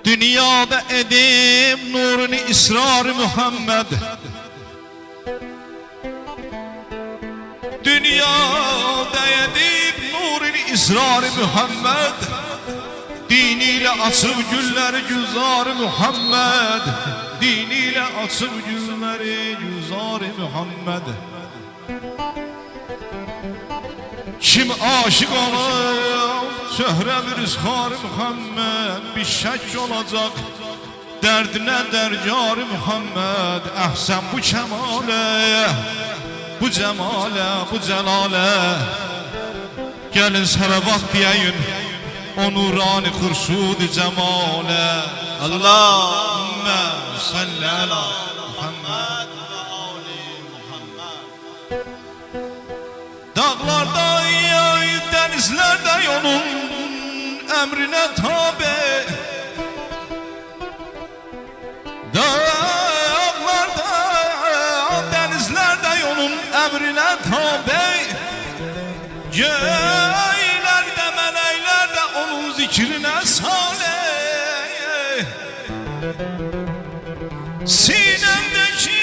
Dünyada edip nurunu israr Muhammed, dünyada edip nurunu israr Muhammed, diniyle açıp gülleri güzar Muhammed, diniyle açıp gülleri güzar Muhammed. Kim aşık olur, söhre bir izhar Muhammed, bir şek olacak, derdine dercar Muhammed. Ahsen bu kemale, bu cemale, bu celale, gelin salavat diyeyin o nurani kurşud cemale. Allahümme salli ala Muhammed ve ali Muhammed. Dağlarda denizlerde yolun emrine tabi, dağlarda denizlerde yolun emrine tabi, göylerde meleklerde onun zikrine salih. Sinemdeki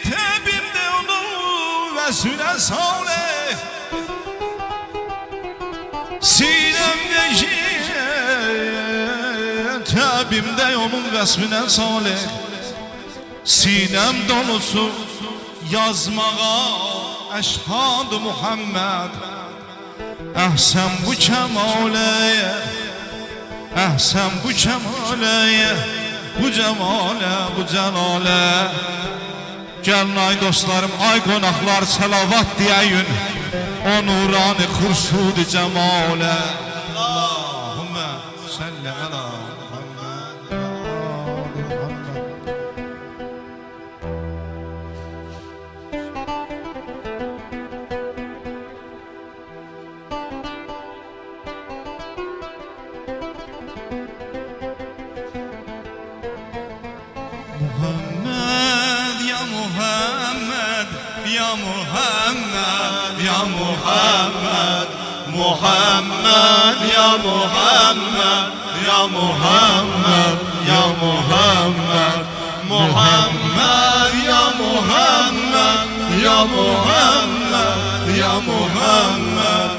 tebimde onu vesile salih, sinemdeki tebimde onun vesmine salih. Sinem dolusu yazmağa eşhad Muhammed. Ahsen bu kemale, ahsen bu kemale, bu cemale, bu celale. Gelin ay dostlarım, ay konaklar, salavat diyeyin o nurani kurşud cemale. Allahümme salli ala Muhammed ve ali Muhammed. Muhammed ya Muhammed ya Muhammed ya Muhammed, Muhammed ya Muhammed ya Muhammed ya Muhammed, Muhammed ya Muhammed ya Muhammed ya Muhammed,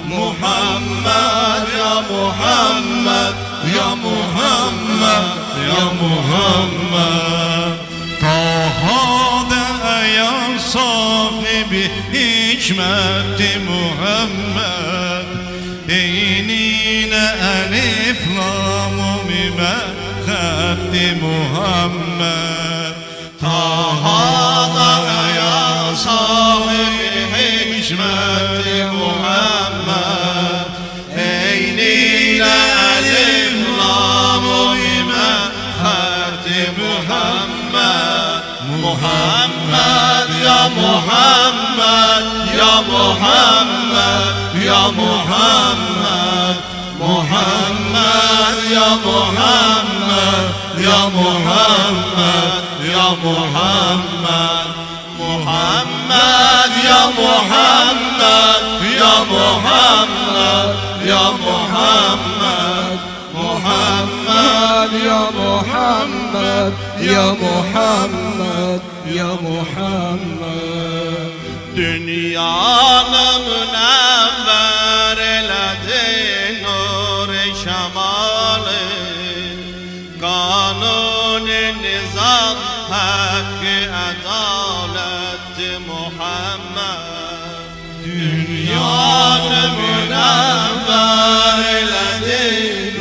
Muhammed ya Muhammed ya Muhammed ya Muhammed. Taha ya sahibi hikmetti Muhammed, eynine elif lamu mime khatti Muhammed. Taha ya sahibi hikmetti Muhammed, eynine elif lamu mime khatti Muhammed. Muhammed ya Muhammed ya Muhammed ya Muhammed, Muhammed ya Muhammed ya Muhammed ya Muhammed, Muhammed ya Muhammed ya Muhammed ya Muhammed, Muhammed ya Muhammed ya Muhammed ya Muhammed. Dünyanı münevver eyledi nur-i şemali, kanun-i nizam hakkı adalet Muhammed. Dünyanı münevver eyledi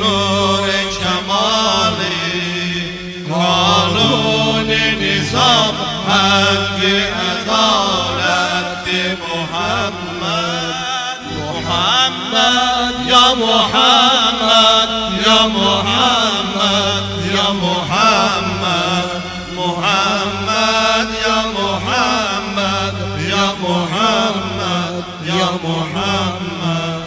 nur-i şemali, kanun-i nizam hakkı adalet Muhammed. Muhammed ya Muhammed ya Muhammed ya Muhammed, Muhammed ya Muhammed ya Muhammed ya Muhammed,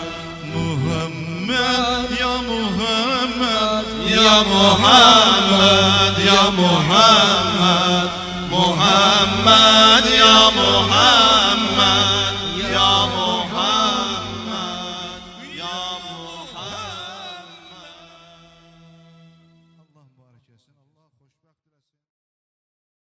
Muhammed ya Muhammed ya Muhammed ya Muhammed, Muhammed ya Muhammed eləsin, Allah xoşbəxt eləsin.